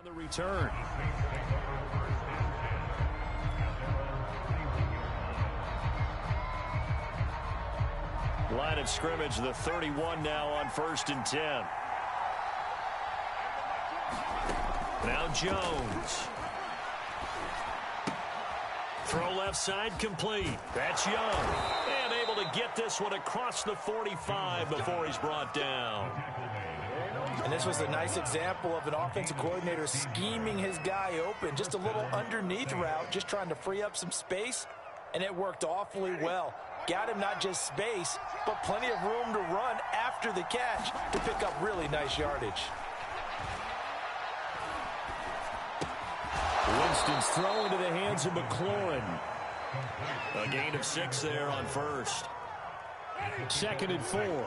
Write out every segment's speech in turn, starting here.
on the return. Line of scrimmage, the 31 now on 1st and 10. Now Jones. Throw left side complete. That's Young. And able to get this one across the 45 before he's brought down. And this was a nice example of an offensive coordinator scheming his guy open. Just a little underneath route, just trying to free up some space. And it worked awfully well. Got him not just space, but plenty of room to run after the catch to pick up really nice yardage. Winston's throw into the hands of McLaurin. A gain of 6 there on 1st. 2nd and 4.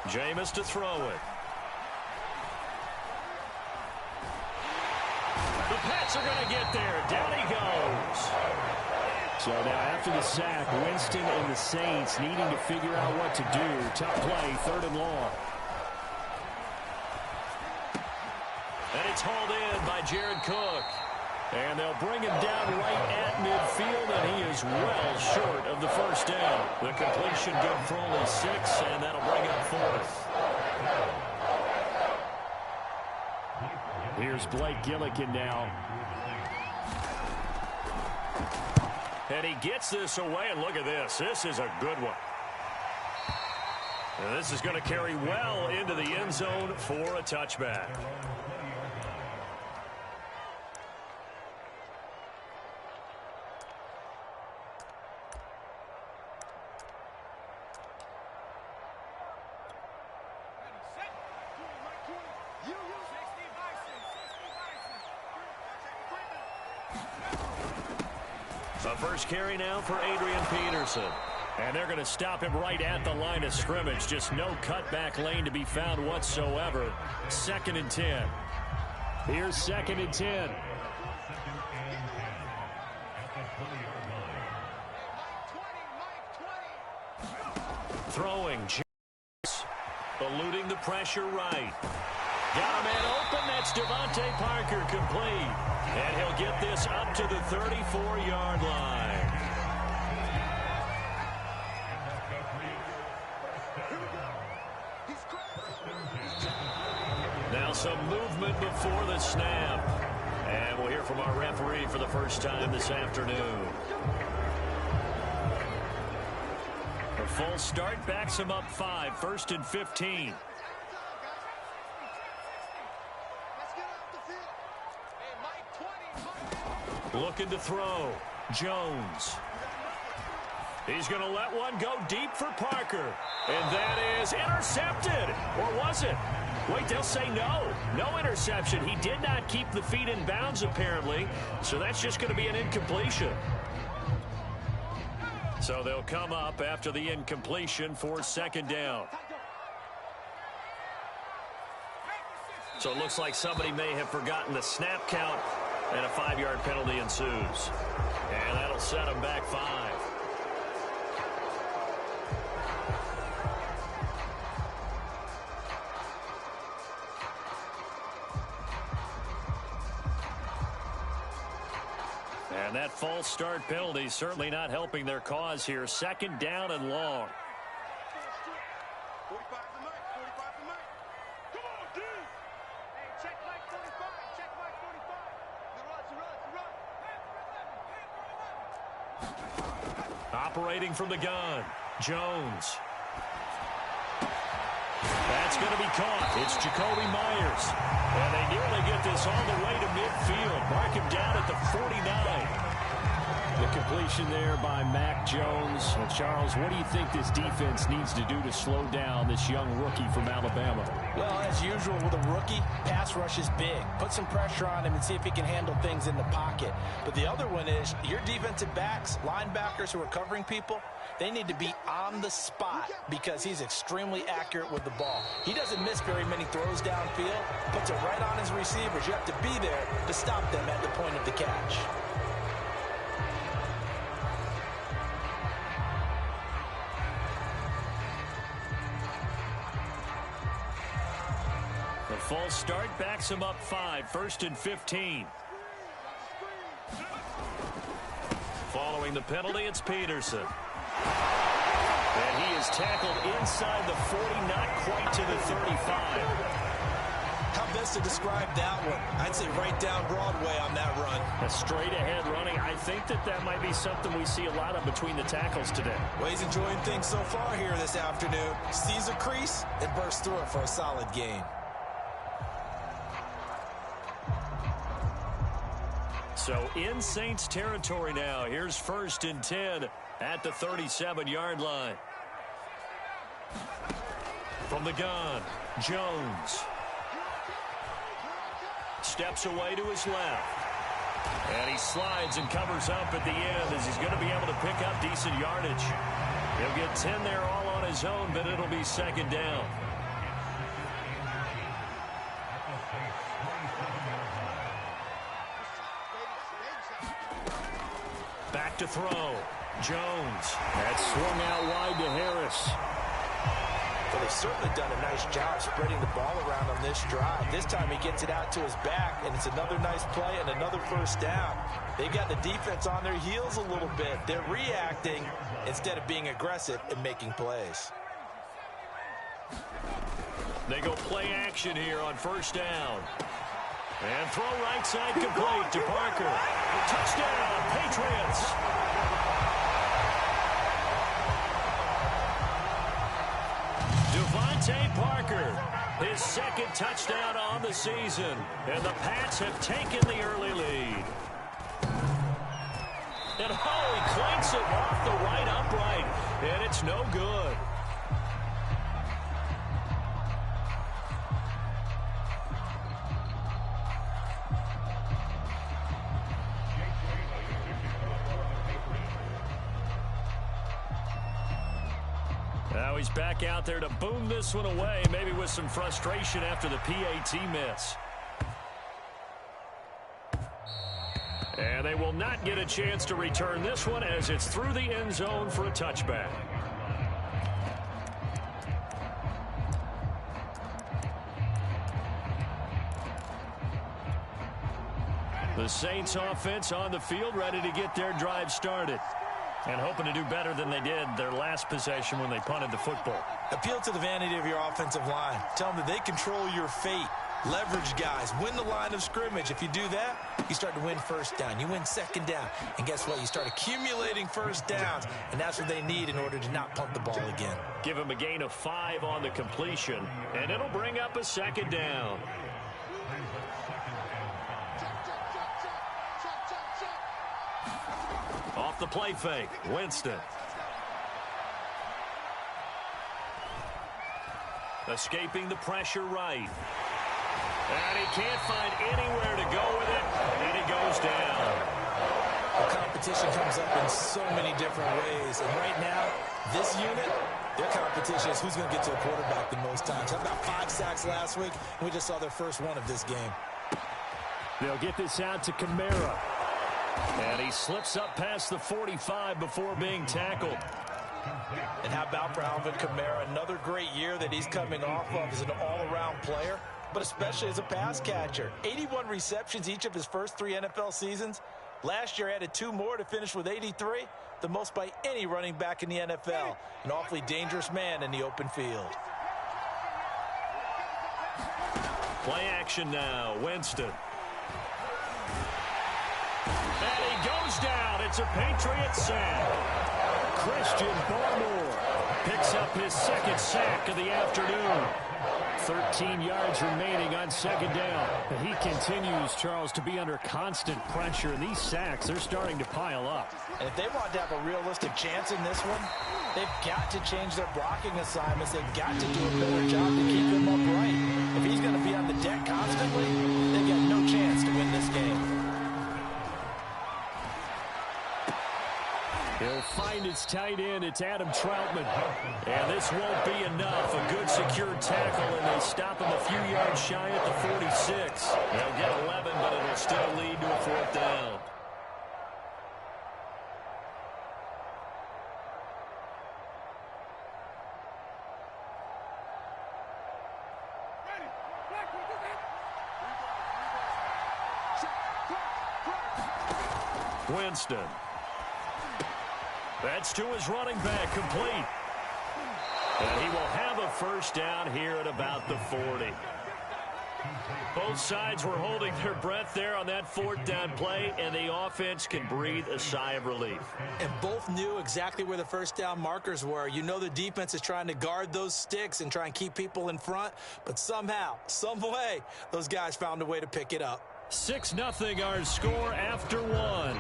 Jameis to throw it. The Pats are going to get there. Down he goes. So now after the sack, Winston and the Saints needing to figure out what to do. Tough play, 3rd and long. And it's hauled in by Jared Cook. And they'll bring him down right at midfield, and he is well short of the 1st down. The completion good for only 6, and that'll bring up 4th. Here's Blake Gillikin now. And he gets this away, and look at this. This is a good one. And this is going to carry well into the end zone for a touchback. A first carry now for Adrian Peterson. And they're going to stop him right at the line of scrimmage. Just no cutback lane to be found whatsoever. 2nd and 10. Here's 2nd and 10. Throwing. Eluding the pressure right. Got a man open. That's Devontae Parker complete. And he'll get this up to the 34-yard line. Now some movement before the snap. And we'll hear from our referee for the first time this afternoon. A full start backs him up 5, 1st and 15. Looking to throw. Jones. He's going to let one go deep for Parker. And that is intercepted. Or was it? Wait, they'll say no. No interception. He did not keep the feet in bounds, apparently. So that's just going to be an incompletion. So they'll come up after the incompletion for 2nd down. So it looks like somebody may have forgotten the snap count, and a 5-yard penalty ensues. And that'll set them back 5. And that false start penalty certainly not helping their cause here. 2nd down and long. Operating from the gun, Jones. That's going to be caught. It's Jacoby Myers. And they nearly get this all the way to midfield. Mark him down at the 49. The completion there by Mac Jones. And Charles, what do you think this defense needs to do to slow down this young rookie from Alabama? Well, as usual with a rookie, pass rush is big. Put some pressure on him and see if he can handle things in the pocket. But the other one is your defensive backs, linebackers who are covering people, they need to be on the spot because he's extremely accurate with the ball. He doesn't miss very many throws downfield, puts it right on his receivers. You have to be there to stop them at the point of the catch. The false start backs him up 5, 1st and 15. Following the penalty, it's Peterson. And he is tackled inside the 40, not quite to the 35. How best to describe that one? I'd say right down Broadway on that run. A straight-ahead running. I think that might be something we see a lot of between the tackles today. Well, he's enjoying things so far here this afternoon. Sees a crease and bursts through it for a solid gain. So in Saints territory now. Here's 1st and 10 at the 37-yard line. From the gun, Jones. Steps away to his left. And he slides and covers up at the end as he's going to be able to pick up decent yardage. He'll get 10 there all on his own, but it'll be 2nd down. Back to throw. Jones. That swung out wide to Harris. Well, they've certainly done a nice job spreading the ball around on this drive. This time he gets it out to his back, and it's another nice play and another 1st down. They've got the defense on their heels a little bit. They're reacting instead of being aggressive and making plays. They go play action here on 1st down. And throw right side complete to Parker. Touchdown, Patriots. Devontae Parker, his 2nd touchdown on the season. And the Pats have taken the early lead. And he clanks it off the right upright. And it's no good. Now he's back out there to boom this one away, maybe with some frustration after the PAT miss. And they will not get a chance to return this one as it's through the end zone for a touchback. The Saints offense on the field ready to get their drive started. And hoping to do better than they did their last possession when they punted the football. Appeal to the vanity of your offensive line. Tell them that they control your fate. Leverage guys. Win the line of scrimmage. If you do that, you start to win 1st down. You win 2nd down. And guess what? You start accumulating 1st downs. And that's what they need in order to not punt the ball again. Give them a gain of 5 on the completion. And it'll bring up a 2nd down. Off the play fake, Winston. Escaping the pressure right. And he can't find anywhere to go with it, and he goes down. The competition comes up in so many different ways, and right now, this unit, their competition is who's going to get to the quarterback the most times. Had about 5 sacks last week, and we just saw their first one of this game. They'll get this out to Kamara. And he slips up past the 45 before being tackled. And how about for Alvin Kamara? Another great year that he's coming off of as an all-around player, but especially as a pass catcher. 81 receptions each of his first 3 NFL seasons. Last year added 2 more to finish with 83, the most by any running back in the NFL. An awfully dangerous man in the open field. Play action now, Winston. And he goes down. It's a Patriots sack. Christian Barmore picks up his 2nd sack of the afternoon. 13 yards remaining on 2nd down. But he continues, Charles, to be under constant pressure. And these sacks, they're starting to pile up. And if they want to have a realistic chance in this one, they've got to change their blocking assignments. They've got to do a better job to keep him upright. If he's going to be on the deck constantly, they've got no chance to win this game. He'll find his tight end. It's Adam Troutman. And this won't be enough. A good secured tackle, and they stop him a few yards shy at the 46. They'll get 11, but it'll still lead to a 4th down. Winston. That's to his running back, complete. And he will have a first down here at about the 40. Both sides were holding their breath there on that fourth down play, and the offense can breathe a sigh of relief. And both knew exactly where the first down markers were. You know the defense is trying to guard those sticks and try and keep people in front, but somehow, some way, those guys found a way to pick it up. 6-0 our score after one.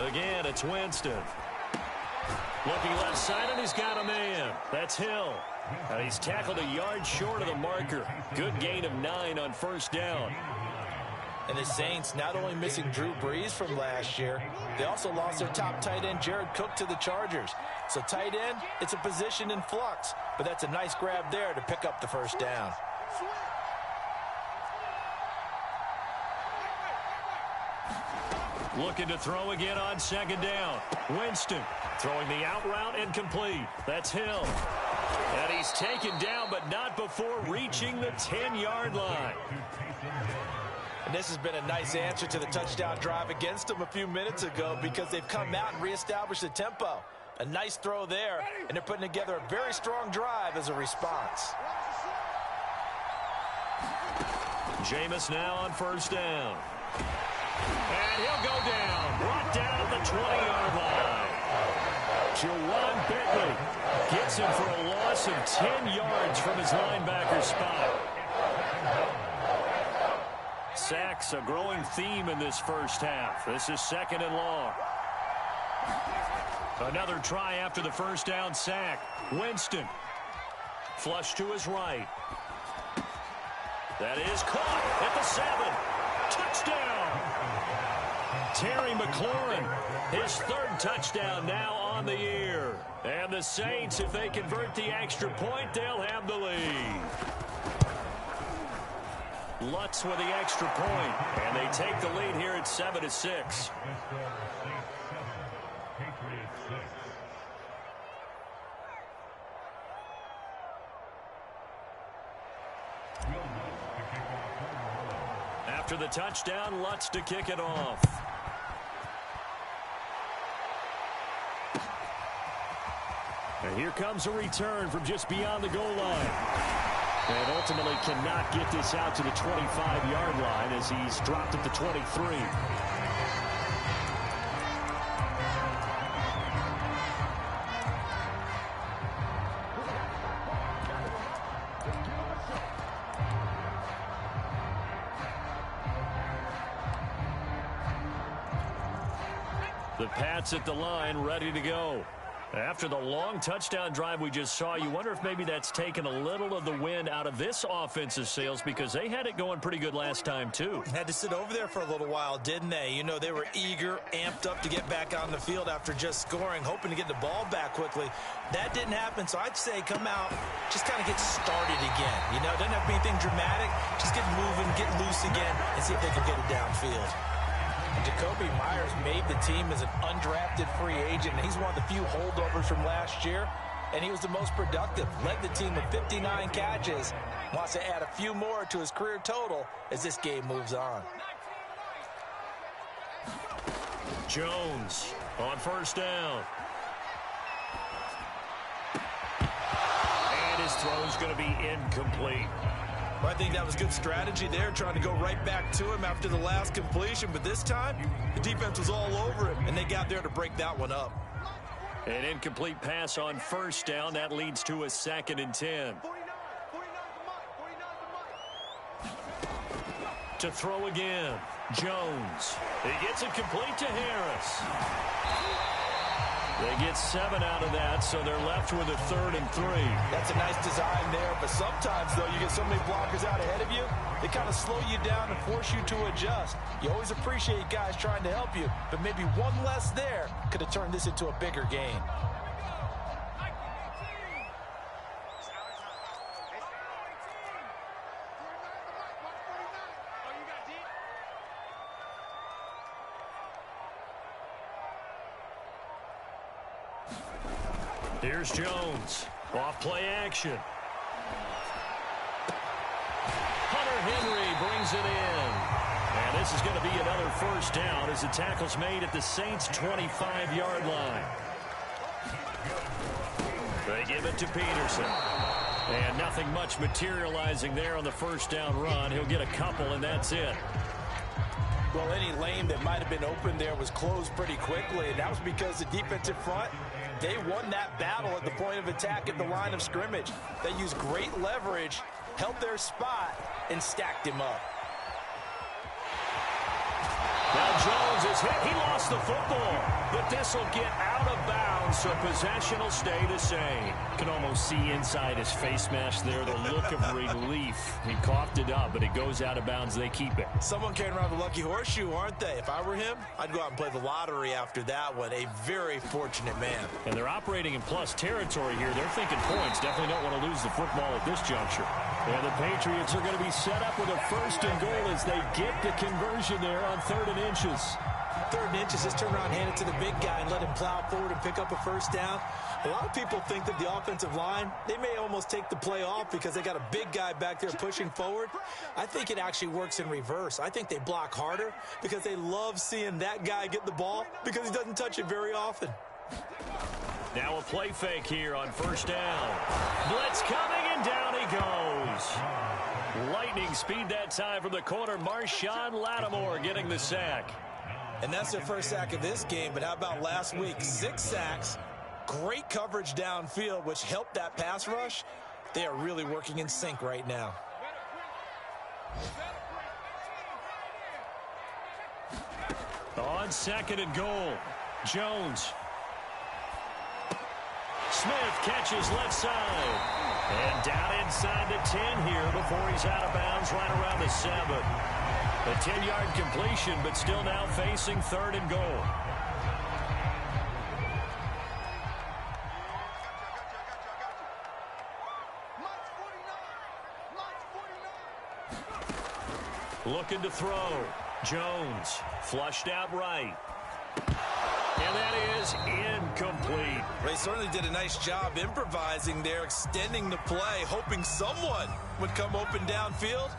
Again, it's Winston. Looking left side, and he's got a man. That's Hill. And he's tackled a yard short of the marker. Good gain of 9 on first down. And the Saints not only missing Drew Brees from last year, they also lost their top tight end, Jared Cook, to the Chargers. So tight end, it's a position in flux. But that's a nice grab there to pick up the first down. Looking to throw again on second down. Winston throwing the out route incomplete. That's Hill. And he's taken down, but not before reaching the 10-yard line. And this has been a nice answer to the touchdown drive against them a few minutes ago because they've come out and reestablished the tempo. A nice throw there, and they're putting together a very strong drive as a response. Jameis now on first down. And he'll go down. Brought down at the 20-yard line. Jawan Bentley gets him for a loss of 10 yards from his linebacker spot. Sacks a growing theme in this first half. This is second and long. Another try after the first down sack. Winston. Flush to his right. That is caught at the 7. Touchdown. Terry McLaurin, his third touchdown now on the year. And the Saints, if they convert the extra point, they'll have the lead. Lutz with the extra point, and they take the lead here at 7-6. After the touchdown, Lutz to kick it off. And here comes a return from just beyond the goal line. And ultimately cannot get this out to the 25-yard line as he's dropped at the 23. The Pats at the line, ready to go. After the long touchdown drive we just saw, you wonder if maybe that's taken a little of the wind out of this offensive sails because they had it going pretty good last time, too. Had to sit over there for a little while, didn't they? You know, they were eager, amped up to get back on the field after just scoring, hoping to get the ball back quickly. That didn't happen, so I'd say come out, just kind of get started again. You know, doesn't have to be anything dramatic. Just get moving, get loose again, and see if they can get it downfield. Jacoby Myers made the team as an undrafted free agent, and he's one of the few holdovers from last year, and he was the most productive. Led the team with 59 catches. Wants to add a few more to his career total as this game moves on. Jones on first down. And his throw's going to be incomplete. Well, I think that was good strategy there, trying to go right back to him after the last completion. But this time, the defense was all over it, and they got there to break that one up. An incomplete pass on first down. That leads to a 2nd and 10. To throw again, Jones. He gets it complete to Harris. They get 7 out of that, so they're left with a 3rd and 3. That's a nice design there, but sometimes, though, you get so many blockers out ahead of you, they kind of slow you down and force you to adjust. You always appreciate guys trying to help you, but maybe one less there could have turned this into a bigger game. Here's Jones. Off play action. Hunter Henry brings it in. And this is going to be another first down as the tackle's made at the Saints' 25-yard line. They give it to Peterson. And nothing much materializing there on the first down run. He'll get a couple, and that's it. Well, any lane that might have been open there was closed pretty quickly, and that was because the defensive front, they won that battle at the point of attack at the line of scrimmage. They used great leverage, held their spot, and stacked him up. Now Jones is hit. He lost the football, but this will get out of bounds, so possession will stay the same. Can almost see inside his face mask there the look of relief. He coughed it up, but it goes out of bounds. They keep it. Someone carrying around the lucky horseshoe, aren't they? If I were him, I'd go out and play the lottery after that one. A very fortunate man. And they're operating in plus territory here. They're thinking points. Definitely don't want to lose the football at this juncture. And the Patriots are going to be set up with a first and goal as they get the conversion there on 3rd and inches. 3rd and inches, just turn around, hand it to the big guy and let him plow forward and pick up a first down. A lot of people think that the offensive line, they may almost take the play off because they got a big guy back there pushing forward. I think it actually works in reverse. I think they block harder because they love seeing that guy get the ball because he doesn't touch it very often. Now a play fake here on first down. Blitz coming, and down he goes. Lightning speed that time from the corner. Marshawn Lattimore getting the sack. And that's their first sack of this game, but how about last week? 6 sacks, great coverage downfield, which helped that pass rush. They are really working in sync right now. On 2nd and goal, Jones. Smith catches left side. And down inside the 10 here before he's out of bounds right around the 7. A 10-yard completion, but still now facing 3rd and goal. Looking to throw. Jones flushed out right. And that is incomplete. They certainly did a nice job improvising there, extending the play, hoping someone would come open downfield,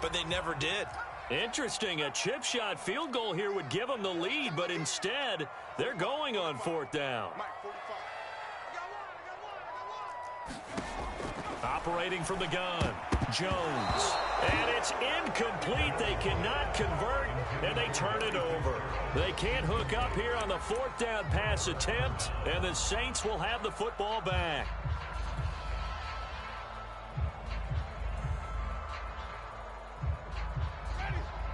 but they never did. Interesting. A chip shot field goal here would give them the lead, but instead, they're going on 4th down. Operating from the gun, Jones. And it's incomplete. They cannot convert, and they turn it over. They can't hook up here on the 4th down pass attempt, and the Saints will have the football back.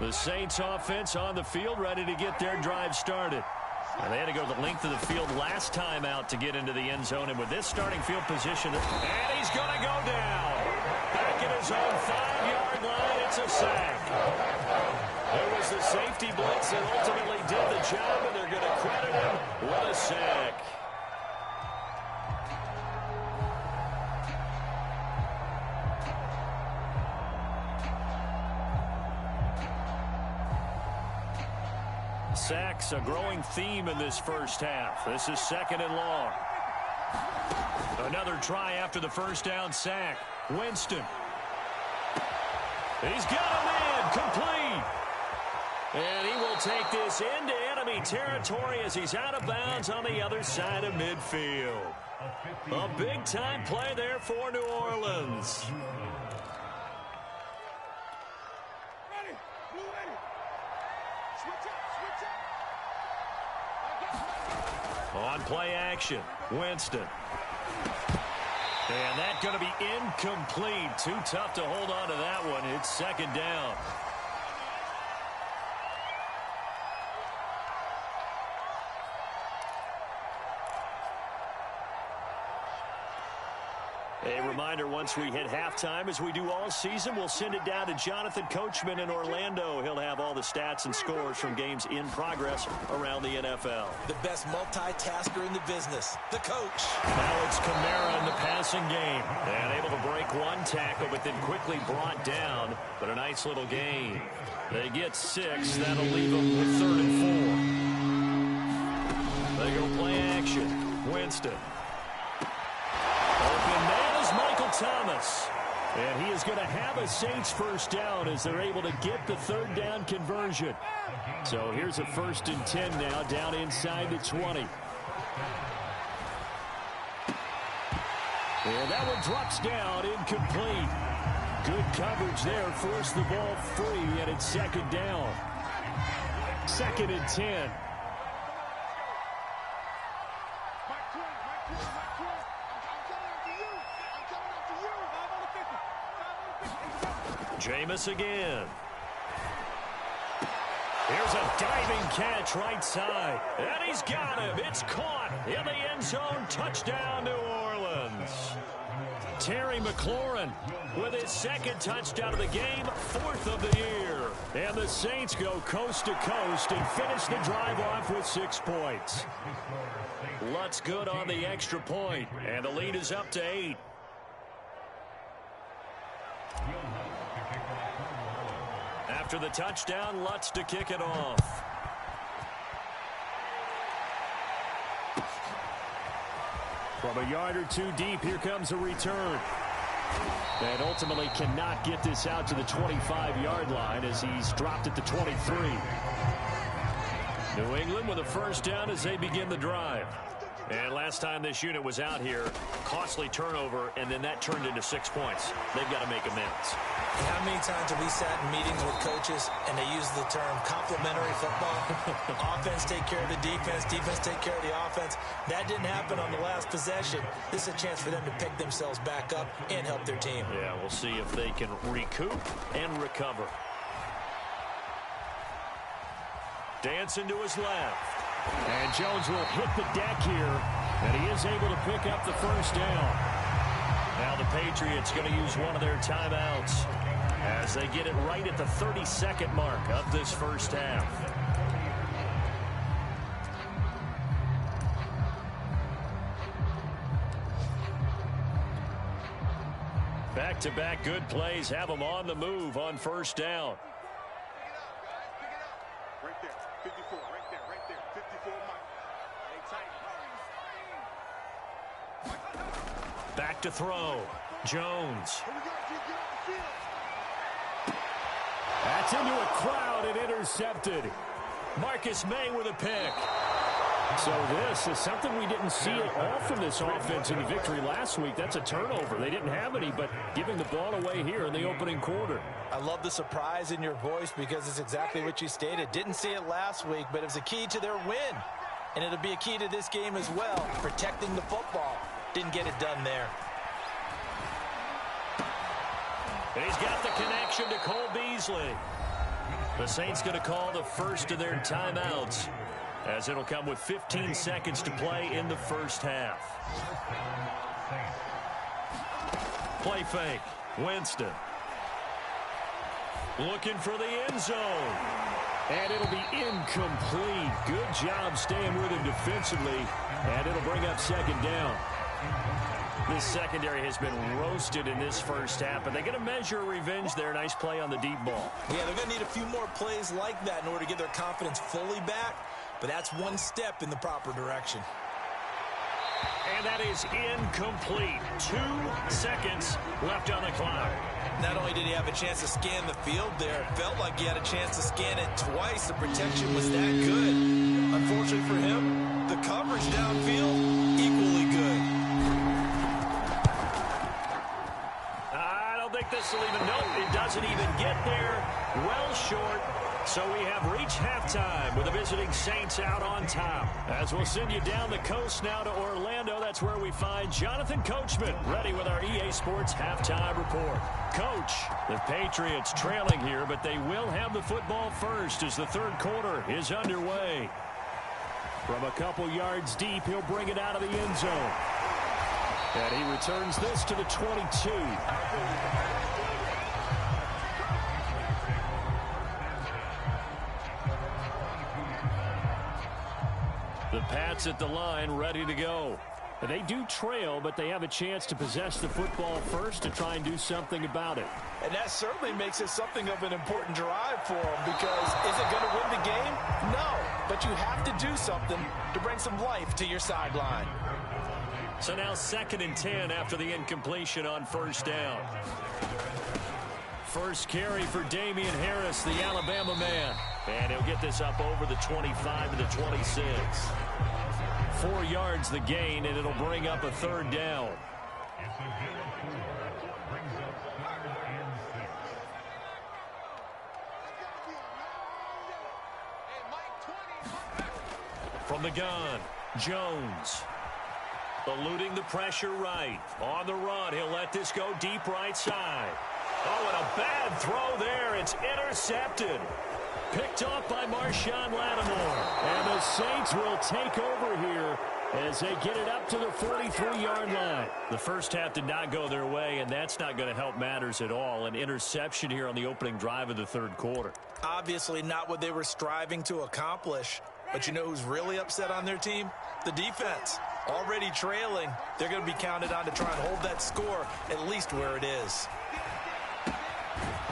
The Saints offense on the field, ready to get their drive started. And they had to go the length of the field last time out to get into the end zone. And with this starting field position, and he's going to go down. Back at his own 5-yard line, it's a sack. It was the safety blitz that ultimately did the job, and they're going to credit him with a sack. Sacks, a growing theme in this first half. This is 2nd and long. Another try after the first down sack. Winston. He's got him in, complete. And he will take this into enemy territory as he's out of bounds on the other side of midfield. A big-time play there for New Orleans. On play action, Winston. And that's going to be incomplete. Too tough to hold on to that one. It's 2nd down. A reminder, once we hit halftime, as we do all season, we'll send it down to Jonathan Coachman in Orlando. He'll have all the stats and scores from games in progress around the NFL. The best multitasker in the business, the coach. Now it's Kamara in the passing game. And able to break one tackle, but then quickly brought down. But a nice little gain. They get 6. That'll leave them with 3rd and 4. They go play action. Winston. loss. And he is going to have a Saints first down as they're able to get the third down conversion. So here's a 1st and 10 now, down inside the 20. And that one drops down, incomplete. Good coverage there, forced the ball free, and it's 2nd down. 2nd and 10. Jameis again. Here's a diving catch right side. And he's got him. It's caught in the end zone. Touchdown, New Orleans. Terry McLaurin with his 2nd touchdown of the game, 4th of the year. And the Saints go coast to coast and finish the drive off with 6 points. Lutz good on the extra point, and the lead is up to 8. After the touchdown, Lutz to kick it off. From a yard or 2 deep, here comes a return. And ultimately cannot get this out to the 25-yard line as he's dropped at the 23. New England with a first down as they begin the drive. And last time this unit was out here, costly turnover, and then that turned into 6 points. They've got to make amends. And how many times have we sat in meetings with coaches and they use the term complementary football? Offense take care of the defense, defense take care of the offense. That didn't happen on the last possession. This is a chance for them to pick themselves back up and help their team. Yeah, we'll see if they can recoup and recover. Dancing to his left. And Jones will hit the deck here, and he is able to pick up the first down. Now the Patriots going to use one of their timeouts as they get it right at the 32nd mark of this first half. Back-to-back good plays have them on the move on first down. Right there, 54, right there, 54, Mike. Back to throw. Jones. That's into a crowd and intercepted. Marcus May with a pick. So this is something we didn't see at all from this offense in the victory last week. That's a turnover. They didn't have any, but giving the ball away here in the opening quarter. I love the surprise in your voice because it's exactly what you stated. Didn't see it last week, but it was a key to their win. And it'll be a key to this game as well, protecting the football. Didn't get it done there. And he's got the connection to Cole Beasley. The Saints going to call the first of their timeouts, as it'll come with 15 seconds to play in the first half. Play fake. Winston. Looking for the end zone. And it'll be incomplete. Good job staying with him defensively. And it'll bring up second down. This secondary has been roasted in this first half, but they're going to measure revenge there. Nice play on the deep ball. Yeah, they're going to need a few more plays like that in order to get their confidence fully back. But that's one step in the proper direction. And that is incomplete. 2 seconds left on the clock. Not only did he have a chance to scan the field there, it felt like he had a chance to scan it twice. The protection was that good. Unfortunately for him, the coverage downfield, equally good. I don't think this will even, nope, it doesn't even get there. Well short. So we have reached halftime with the visiting Saints out on top. As we'll send you down the coast now to Orlando, that's where we find Jonathan Coachman ready with our EA Sports halftime report. Coach, the Patriots trailing here, but they will have the football first as the third quarter is underway. From a couple yards deep, he'll bring it out of the end zone. And he returns this to the 22. The Pats at the line, ready to go. They do trail, but they have a chance to possess the football first to try and do something about it. And that certainly makes it something of an important drive for them, because is it going to win the game? No, but you have to do something to bring some life to your sideline. So now 2nd and 10 after the incompletion on first down. First carry for Damian Harris, the Alabama man. And he'll get this up over the 25 to the 26. 4 yards the gain, and it'll bring up a 3rd down. From the gun, Jones. Eluding the pressure right. On the run, he'll let this go deep right side. Oh, and a bad throw there. It's intercepted. Picked off by Marshawn Lattimore. And the Saints will take over here as they get it up to the 43-yard line. The first half did not go their way, and that's not going to help matters at all. An interception here on the opening drive of the 3rd quarter. Obviously not what they were striving to accomplish. But you know who's really upset on their team? The defense. Already trailing, they're going to be counted on to try and hold that score at least where it is.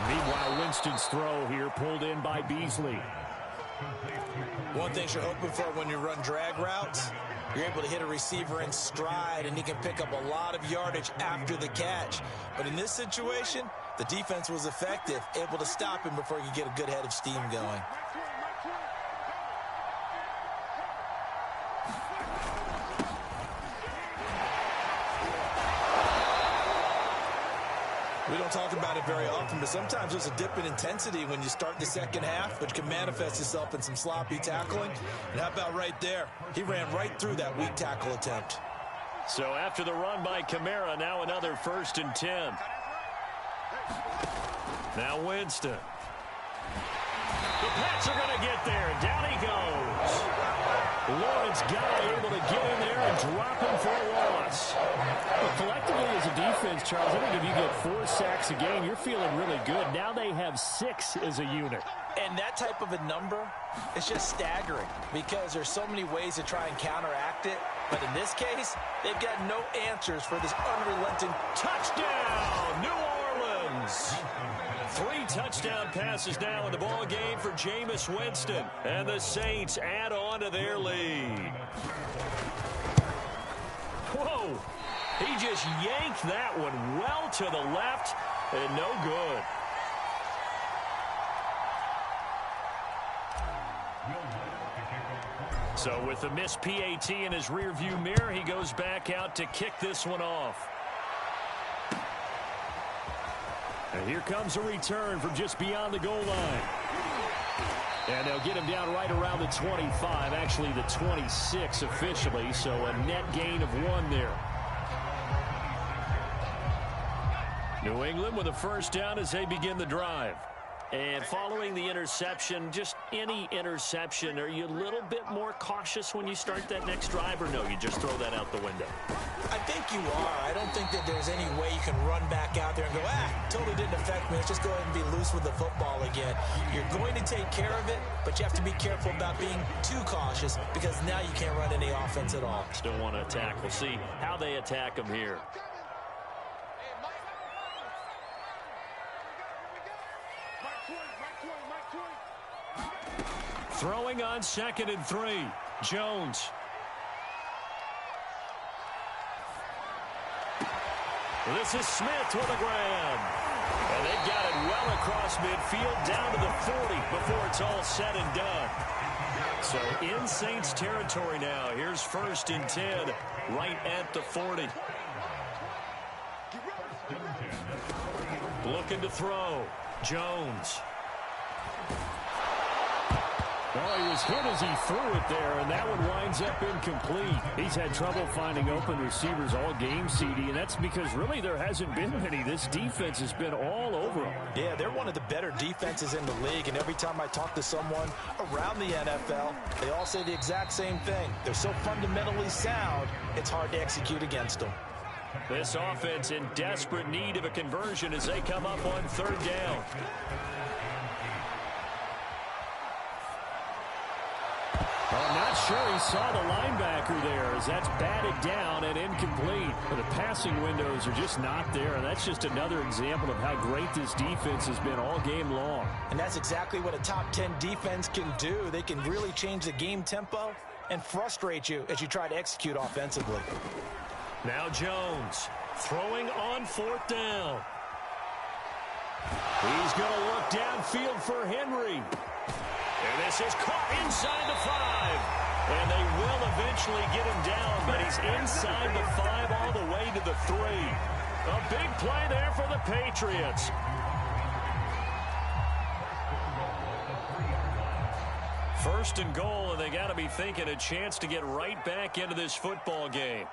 Meanwhile, Winston's throw here pulled in by Beasley. One thing you're hoping for when you run drag routes, you're able to hit a receiver in stride, and he can pick up a lot of yardage after the catch. But in this situation, the defense was effective, able to stop him before he could get a good head of steam going. We don't talk about it very often, but sometimes there's a dip in intensity when you start the second half, which can manifest itself in some sloppy tackling. And how about right there? He ran right through that weak tackle attempt. So after the run by Kamara, now another 1st and 10. Now Winston. The Pats are going to get there. Down he goes. Lawrence Guy able to get in there and drop him for a loss. Well, collectively as a defense, Charles, I think if you get 4 sacks a game, you're feeling really good. Now they have 6 as a unit. And that type of a number is just staggering because there's so many ways to try and counteract it. But in this case, they've got no answers for this unrelenting touchdown, New Orleans. 3 touchdown passes now in the ball game for Jameis Winston. And the Saints add on to their lead. Whoa. He just yanked that one well to the left and no good. So with the missed PAT in his rearview mirror, he goes back out to kick this one off. And here comes a return from just beyond the goal line. And they'll get him down right around the 25, actually the 26 officially, so a net gain of 1 there. New England with a 1st down as they begin the drive. And following the interception, just any interception, are you a little bit more cautious when you start that next drive, or no, you just throw that out the window? I think you are. I don't think that there's any way you can run back out there and go, totally didn't affect me. Let's just go ahead and be loose with the football again. You're going to take care of it, but you have to be careful about being too cautious because now you can't run any offense at all. Still want to attack. We'll see how they attack him here. Throwing on 2nd and 3. Jones. This is Smith with a grab. And they got it well across midfield down to the 40 before it's all said and done. So in Saints territory now. Here's 1st and 10 right at the 40. Looking to throw. Jones. Well, he was hit as he threw it there, and that one winds up incomplete. He's had trouble finding open receivers all game, CD, and that's because really there hasn't been many. This defense has been all over them. Yeah, they're one of the better defenses in the league, and every time I talk to someone around the NFL, they all say the exact same thing. They're so fundamentally sound, it's hard to execute against them. This offense in desperate need of a conversion as they come up on 3rd down. Well, I'm not sure he saw the linebacker there as that's batted down and incomplete. But the passing windows are just not there, and that's just another example of how great this defense has been all game long. And that's exactly what a top 10 defense can do. They can really change the game tempo and frustrate you as you try to execute offensively. Now Jones throwing on 4th down. He's going to look downfield for Henry. And this is caught inside the 5. And they will eventually get him down, but he's inside the 5 all the way to the 3. A big play there for the Patriots. First and goal, and they got to be thinking a chance to get right back into this football game.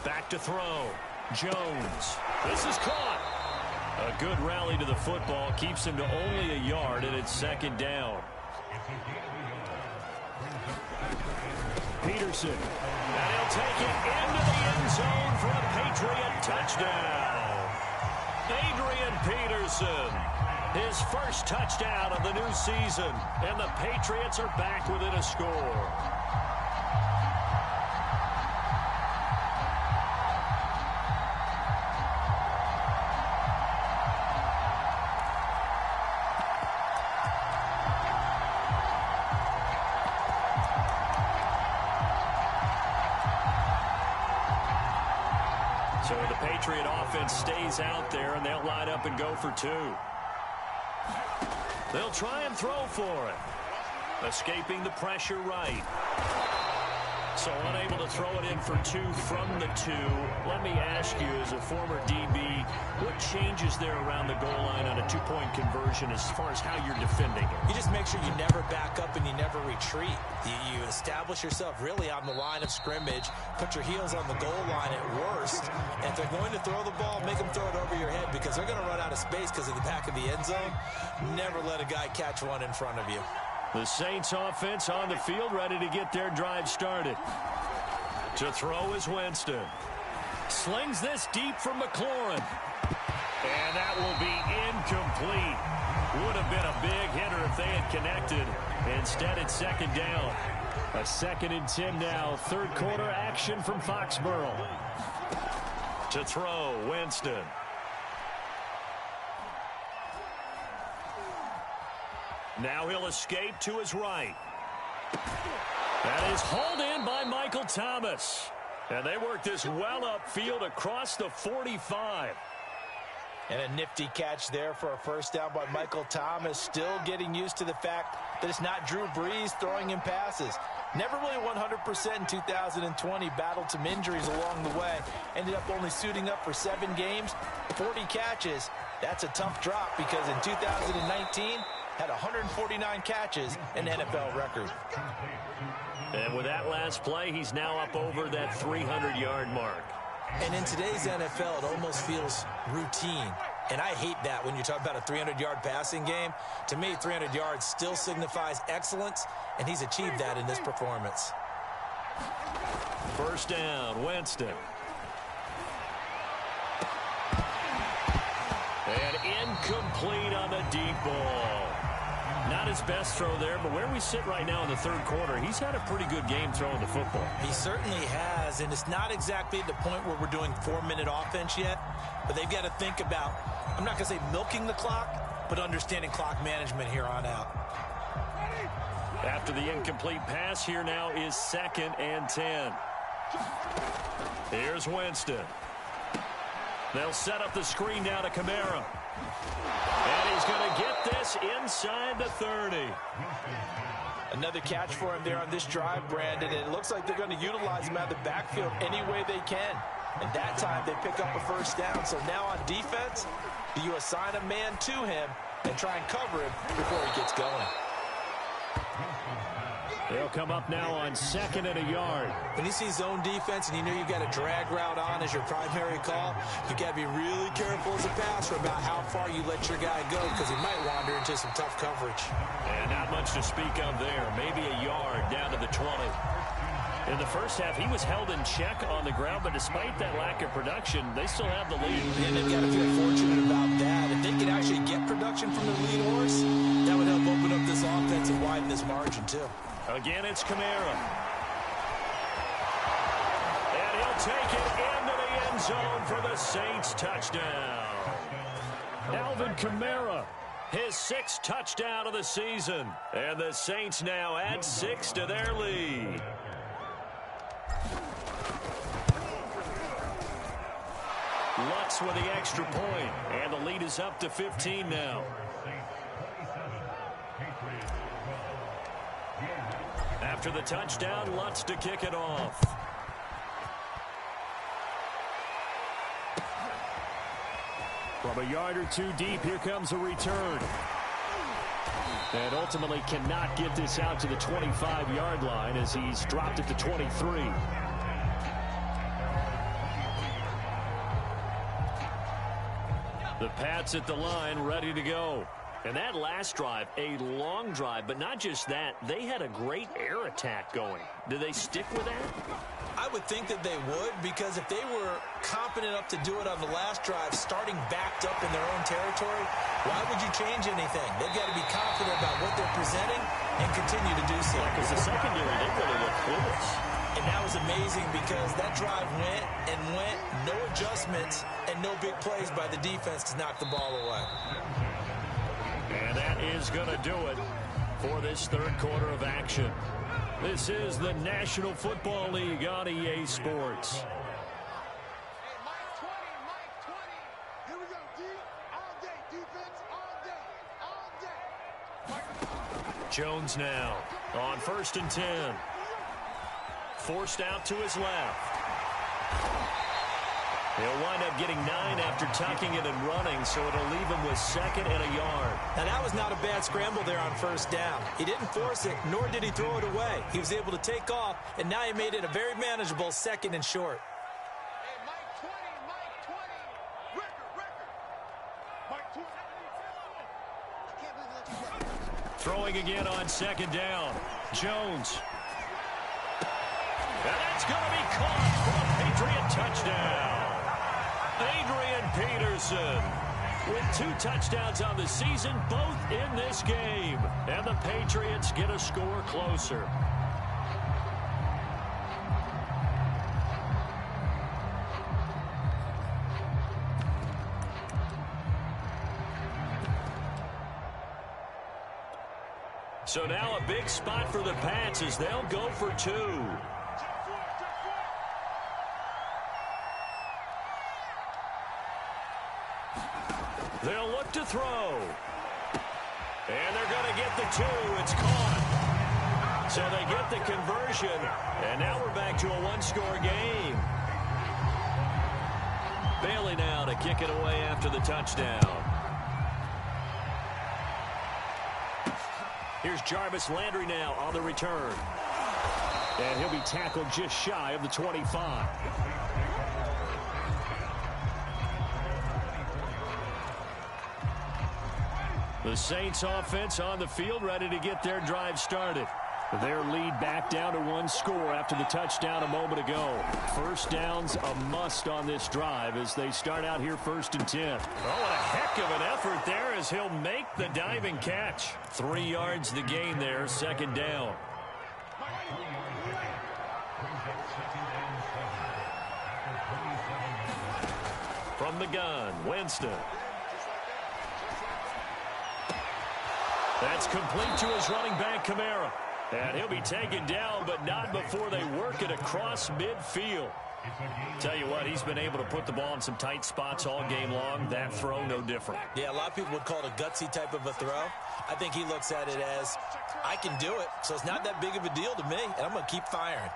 Back to throw. Jones. This is caught. A good rally to the football keeps him to only a yard, and it's 2nd down. Peterson. And he'll take it into the end zone for a Patriot touchdown. Adrian Peterson, his first touchdown of the new season, and the Patriots are back within a score. So the Patriot offense stays out there, and they'll line up and go for 2. They'll try and throw for it. Escaping the pressure right. So unable to throw it in for 2 from the 2. Let me ask you, as a former DB, what changes there around the goal line on a 2-point conversion as far as how you're defending it? You just make sure you never back up and you never retreat. You establish yourself really on the line of scrimmage, put your heels on the goal line at worst, and if they're going to throw the ball, make them throw it over your head because they're going to run out of space because of the back of the end zone. Never let a guy catch one in front of you. The Saints offense on the field, ready to get their drive started. To throw is Winston. Slings this deep from McLaurin. And that will be incomplete. Would have been a big hitter if they had connected. Instead, it's 2nd down. A 2nd and 10 now. 3rd quarter action from Foxborough. To throw, Winston. Now he'll escape to his right. That is hauled in by Michael Thomas. And they work this well upfield across the 45. And a nifty catch there for a 1st down by Michael Thomas. Still getting used to the fact that it's not Drew Brees throwing him passes. Never really 100% in 2020. Battled some injuries along the way. Ended up only suiting up for 7 games, 40 catches. That's a tough drop because in 2019... had 149 catches, an NFL record. And with that last play, he's now up over that 300-yard mark. And in today's NFL, it almost feels routine. And I hate that when you talk about a 300-yard passing game. To me, 300 yards still signifies excellence, and he's achieved that in this performance. 1st down, Winston. And incomplete on the deep ball. Not his best throw there, but where we sit right now in the 3rd quarter, he's had a pretty good game throwing the football. He certainly has, and it's not exactly the point where we're doing 4-minute offense yet, but they've got to think about, I'm not going to say milking the clock, but understanding clock management here on out. After the incomplete pass, here now is 2nd and 10. Here's Winston. They'll set up the screen now to Kamara. And he's going to get this inside the 30. Another catch for him there on this drive, Brandon. And it looks like they're going to utilize him out of the backfield any way they can. And that time they pick up a 1st down. So now on defense, do you assign a man to him and try and cover him before he gets going? They'll come up now on 2nd and a yard. When you see zone defense and you know you've got a drag route on as your primary call, you've got to be really careful as a passer about how far you let your guy go because he might wander into some tough coverage. And not much to speak of there. Maybe a yard down to the 20. In the first half, he was held in check on the ground, but despite that lack of production, they still have the lead. And they've got to feel fortunate about that. If they could actually get production from their lead horse, that would help open up this offense and widen this margin, too. Again, it's Kamara. And he'll take it into the end zone for the Saints touchdown. Alvin Kamara His sixth touchdown of the season. And the Saints now add 6 to their lead. Lutz with the extra point, and the lead is up to 15 now. After the touchdown, Lutz to kick it off. From a yard or two deep, here comes a return. And ultimately cannot get this out to the 25-yard line as he's dropped it to 23. The Pats at the line, ready to go. And that last drive, a long drive, but not just that. They had a great air attack going. Do they stick with that? I would think that they would, because if they were confident enough to do it on the last drive, starting backed up in their own territory, why would you change anything? They've got to be confident about what they're presenting and continue to do so. Because the secondary, they really look clueless. And that was amazing because that drive went and went, no adjustments, and no big plays by the defense to knock the ball away. And that is going to do it for this third quarter of action. This is the National Football League on EA Sports. Jones now on 1st and 10. Forced out to his left. He'll wind up getting 9 after tucking it and running, so it'll leave him with 2nd and a yard. Now, that was not a bad scramble there on 1st down. He didn't force it, nor did he throw it away. He was able to take off, and now he made it a very manageable 2nd and short. Hey, Mike 20. Record. Mike 20. Throwing again on 2nd down. Jones. And that's going to be caught for a Patriot touchdown. Adrian Peterson with 2 touchdowns on the season, both in this game. And the Patriots get a score closer. So now a big spot for the Pats as they'll go for 2. They'll look to throw. And they're going to get the 2. It's caught. So they get the conversion. And now we're back to a 1-score game. Bailey now to kick it away after the touchdown. Here's Jarvis Landry now on the return. And he'll be tackled just shy of the 25. The Saints offense on the field, ready to get their drive started. Their lead back down to 1 score after the touchdown a moment ago. 1st down's a must on this drive as they start out here 1st and 10. Oh, what a heck of an effort there as he'll make the diving catch. 3 yards the gain there, 2nd down. From the gun, Winston. That's complete to his running back, Kamara. And he'll be taken down, but not before they work it across midfield. Tell you what, he's been able to put the ball in some tight spots all game long. That throw, no different. Yeah, a lot of people would call it a gutsy type of a throw. I think he looks at it as, I can do it, so it's not that big of a deal to me, and I'm going to keep firing.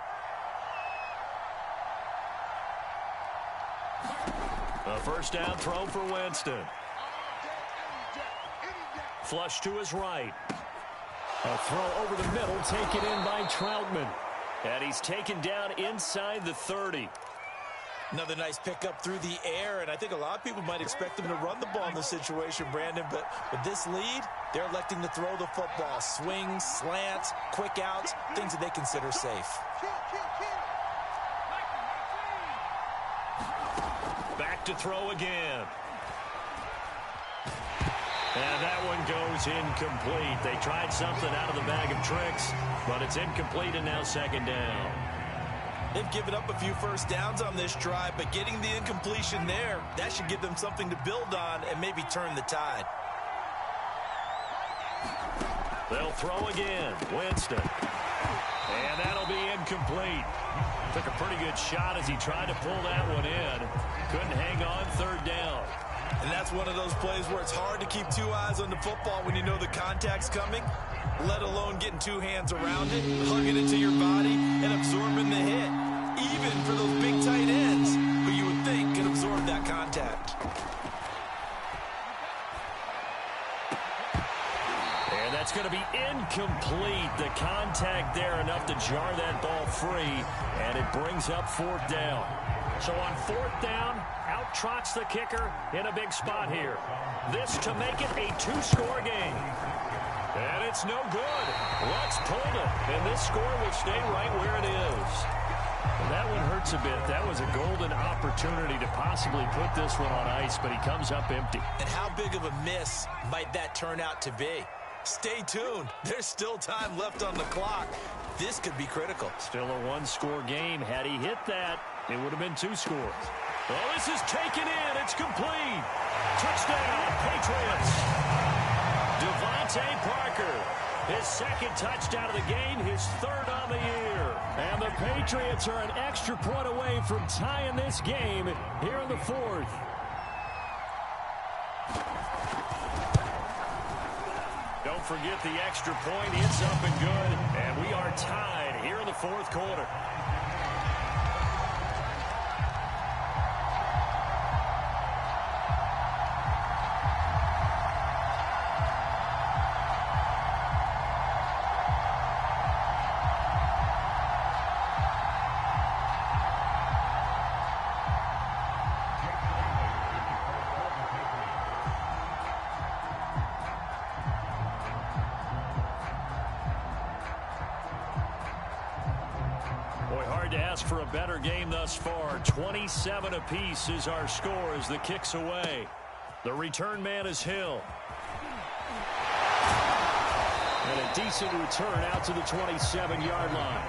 A 1st down throw for Winston. Flush to his right. A throw over the middle, taken in by Troutman. And he's taken down inside the 30. Another nice pickup through the air, and I think a lot of people might expect them to run the ball in this situation, Brandon, but with this lead, they're electing to throw the football. Swings, slants, quick outs, things that they consider safe. Back to throw again. And that one goes incomplete. They tried something out of the bag of tricks, but it's incomplete and now 2nd down. They've given up a few 1st downs on this drive, but getting the incompletion there, that should give them something to build on and maybe turn the tide. They'll throw again. Winston. And that'll be incomplete. Took a pretty good shot as he tried to pull that one in. Couldn't hang on third down. And that's one of those plays where it's hard to keep two eyes on the football when you know the contact's coming, let alone getting two hands around it, hugging it to your body, and absorbing the hit. Even for those big tight ends who you would think could absorb that contact. And that's going to be incomplete. The contact there enough to jar that ball free, and it brings up fourth down. So on fourth down, out trots the kicker in a big spot here. This to make it a two-score game. And it's no good. Let's pull it. And this score will stay right where it is. Well, that one hurts a bit. That was a golden opportunity to possibly put this one on ice, but he comes up empty. And how big of a miss might that turn out to be? Stay tuned. There's still time left on the clock. This could be critical. Still a one-score game. Had he hit that, it would have been two scores. Well, this is taken in. It's complete. Touchdown, Patriots. Devontae Parker, his second touchdown of the game, his third on the year. And the Patriots are an extra point away from tying this game here in the fourth. Don't forget the extra point. It's up and good. And we are tied here in the fourth quarter. To ask for a better game thus far. 27 apiece is our score as the kick's away. The return man is Hill. And a decent return out to the 27-yard line.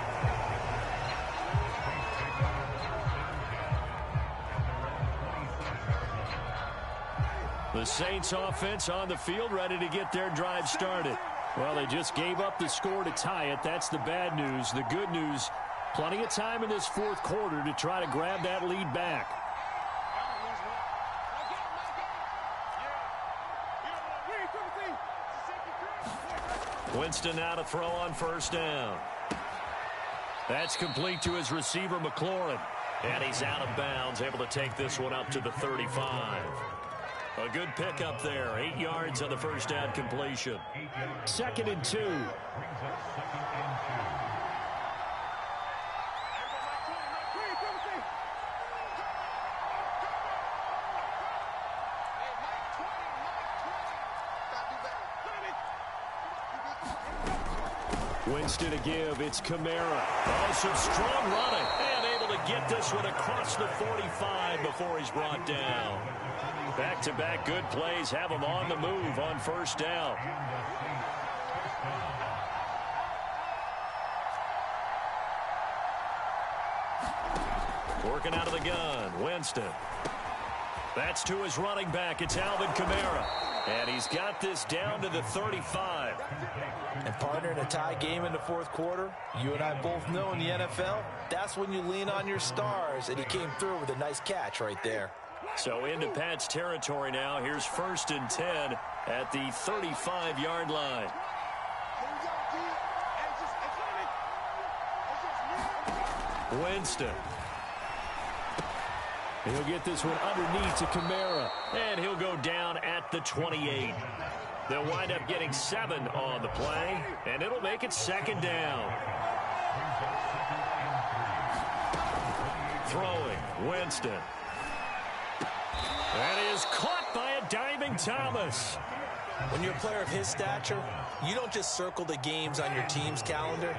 The Saints offense on the field, ready to get their drive started. Well, they just gave up the score to tie it. That's the bad news. The good news, plenty of time in this fourth quarter to try to grab that lead back. Winston now to throw on first down. That's complete to his receiver, McLaurin. And he's out of bounds, able to take this one up to the 35. A good pickup there. 8 yards on the first down completion. 2nd and 2. Winston to give. It's Kamara. Oh, some strong running. And able to get this one across the 45 before he's brought down. Back-to-back good plays have him on the move on first down. Working out of the gun. Winston. That's to his running back. It's Alvin Kamara. And he's got this down to the 35. And partner, in a tie game in the fourth quarter, you and I both know in the NFL, that's when you lean on your stars. And he came through with a nice catch right there. So into Pat's territory now. Here's 1st and 10 at the 35-yard line. Winston. He'll get this one underneath to Kamara. And he'll go down at the 28. They'll wind up getting 7 on the play, and it'll make it 2nd down. Throwing, Winston. That is caught by a diving Thomas. When you're a player of his stature, you don't just circle the games on your team's calendar.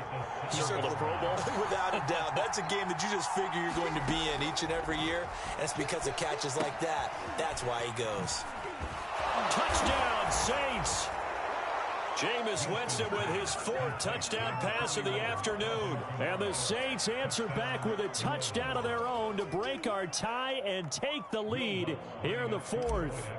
You Circle the Pro Bowl? Without a doubt. That's a game that you just figure you're going to be in each and every year. And it's because of catches like that. That's why he goes. Touchdown, Saints. Jameis Winston with his 4th touchdown pass of the afternoon. And the Saints answer back with a touchdown of their own to break our tie and take the lead here in the fourth.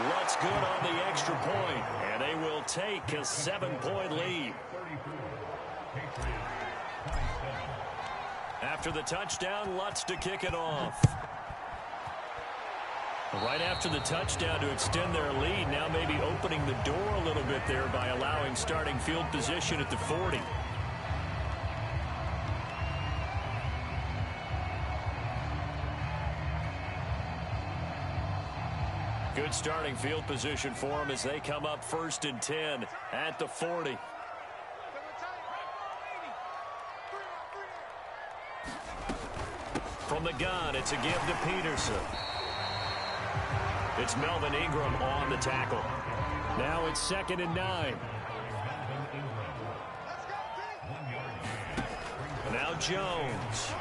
What's good on the extra point? And they will take a 7-point lead. After the touchdown, Lutz to kick it off. Right after the touchdown to extend their lead, now maybe opening the door a little bit there by allowing starting field position at the 40. Good starting field position for them as they come up 1st and 10 at the 40. From the gun, it's a give to Peterson. It's Melvin Ingram on the tackle. Now it's 2nd and 9. Now Jones.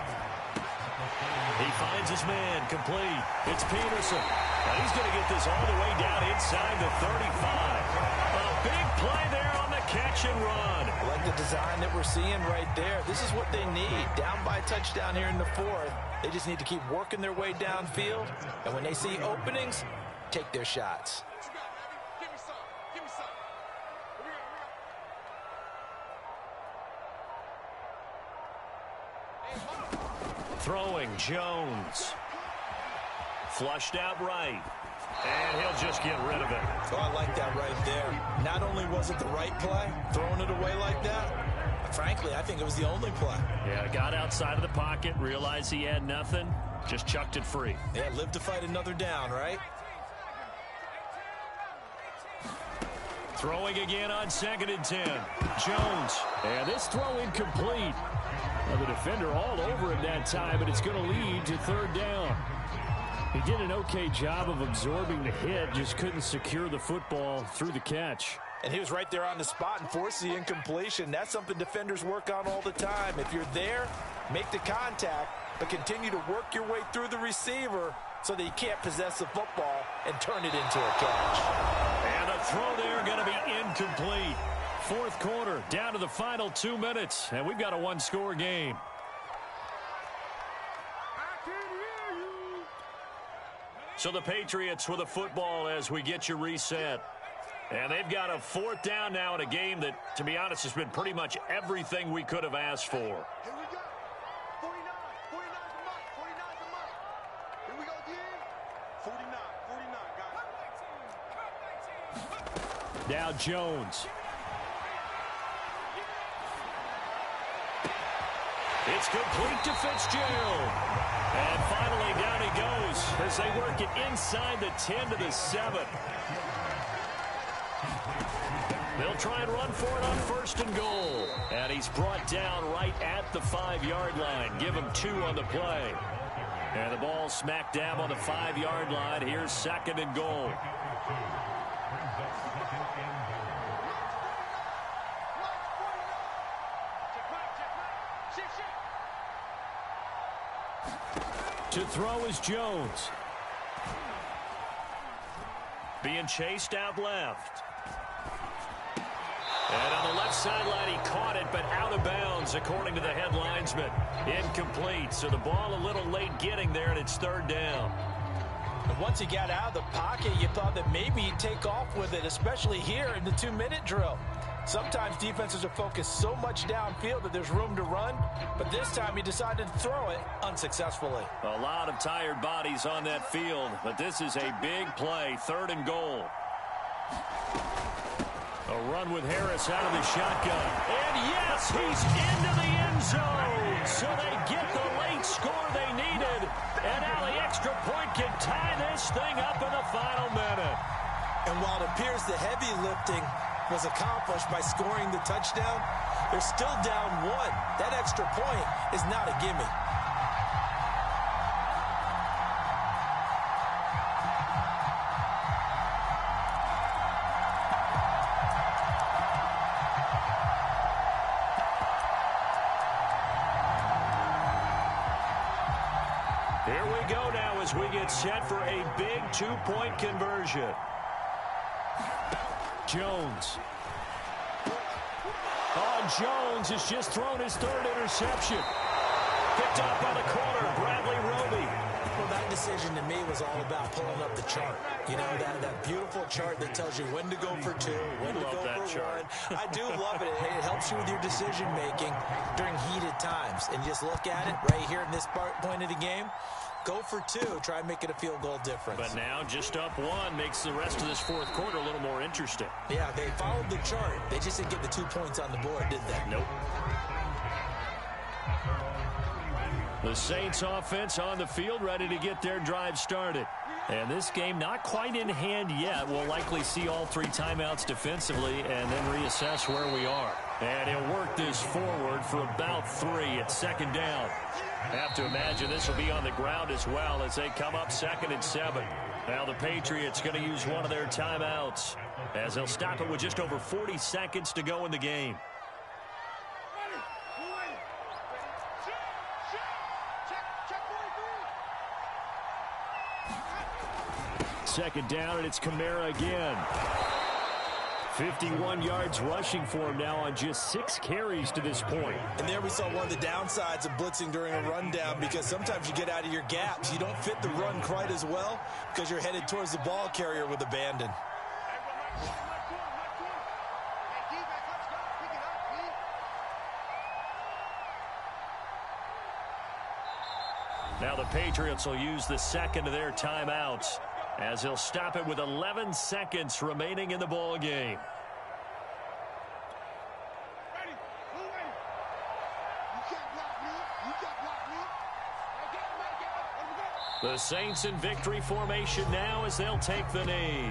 He finds his man, complete. It's Peterson. And he's going to get this all the way down inside the 35. A big play there on the catch and run. I like the design that we're seeing right there. This is what they need. Down by a touchdown here in the 4th. They just need to keep working their way downfield. And when they see openings, take their shots. Give me some. Give me some. Throwing, Jones. Flushed out right. And he'll just get rid of it. Oh, I like that right there. Not only was it the right play, throwing it away like that, frankly, I think it was the only play. Yeah, got outside of the pocket, realized he had nothing, just chucked it free. Yeah, live to fight another down, right? Throwing again on 2nd and 10. Jones. And this throw incomplete. The defender all over him that time, but it's going to lead to 3rd down. He did an okay job of absorbing the hit, just couldn't secure the football through the catch. And he was right there on the spot and forced the incompletion. That's something defenders work on all the time. If you're there, make the contact, but continue to work your way through the receiver so that he can't possess the football and turn it into a catch. And a throw there going to be incomplete. 4th quarter, down to the final 2 minutes, and we've got a 1-score game. So the Patriots with a football as we get you reset. And they've got a 4th down now in a game that, to be honest, has been pretty much everything we could have asked for. Here we go. 49. 49's the mark. 49's the mark. Here we go again. 49. 49, got it. Now Jones. It's complete to Fitzgerald. And finally down he goes as they work it inside the 10 to the 7. They'll try and run for it on 1st and goal. And he's brought down right at the 5-yard line. Give him 2 on the play. And the ball smack dab on the 5-yard line. Here's 2nd and goal. To throw is Jones. Being chased out left. And on the left sideline, he caught it, but out of bounds, according to the head linesman. Incomplete, so the ball a little late getting there, and it's 3rd down. And once he got out of the pocket, you thought that maybe he'd take off with it, especially here in the 2-minute drill. Sometimes defenses are focused so much downfield that there's room to run, but this time he decided to throw it unsuccessfully. A lot of tired bodies on that field, but this is a big play, 3rd and goal. A run with Harris out of the shotgun. And yes, he's into the end zone. So they get the late score they needed. And now the extra point can tie this thing up in the final minute. And while it appears the heavy lifting was accomplished by scoring the touchdown, they're still down 1. That extra point is not a gimme. Here we go now as we get set for a big 2-point conversion. Jones. Oh, Jones has just thrown his 3rd interception. Picked up by the corner, Bradley Roby. that decision to me was all about pulling up the chart. You know, that beautiful chart that tells you when to go for two, when to go for one. I do love it. It helps you with your decision-making during heated times. And just look at it right here in this point of the game. Go for two. Try and make it a field goal difference. But now just up one makes the rest of this fourth quarter a little more interesting. Yeah, they followed the chart. They just didn't get the 2 points on the board, did they? Nope. The Saints offense on the field, ready to get their drive started. And this game not quite in hand yet. We'll likely see all 3 timeouts defensively and then reassess where we are. And he'll work this forward for about 3 at second down. Have to imagine this will be on the ground as well as they come up 2nd and 7. Now the Patriots going to use one of their timeouts as they'll stop it with just over 40 seconds to go in the game. Second down, and it's Kamara again. 51 yards rushing for him now on just 6 carries to this point. And there we saw one of the downsides of blitzing during a rundown, because sometimes you get out of your gaps. You don't fit the run quite as well because you're headed towards the ball carrier with abandon. Now the Patriots will use the second of their timeouts as they'll stop it with 11 seconds remaining in the ball game. The Saints in victory formation now as they'll take the knee.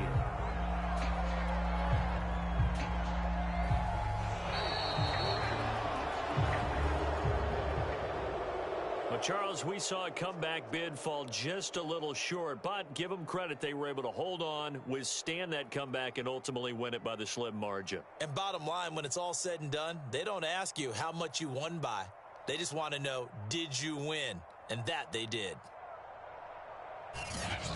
Charles, we saw a comeback bid fall just a little short, but give them credit. They were able to hold on, withstand that comeback, and ultimately win it by the slim margin. And bottom line, when it's all said and done, they don't ask you how much you won by. They just want to know, did you win? And that they did.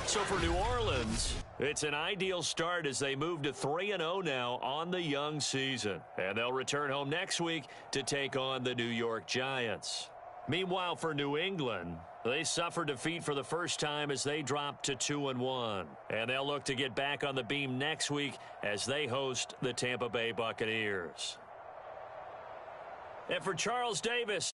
So for New Orleans, it's an ideal start as they move to 3-0 now on the young season. And they'll return home next week to take on the New York Giants. Meanwhile, for New England, they suffered defeat for the first time as they dropped to 2-1. And they'll look to get back on the beam next week as they host the Tampa Bay Buccaneers. And for Charles Davis,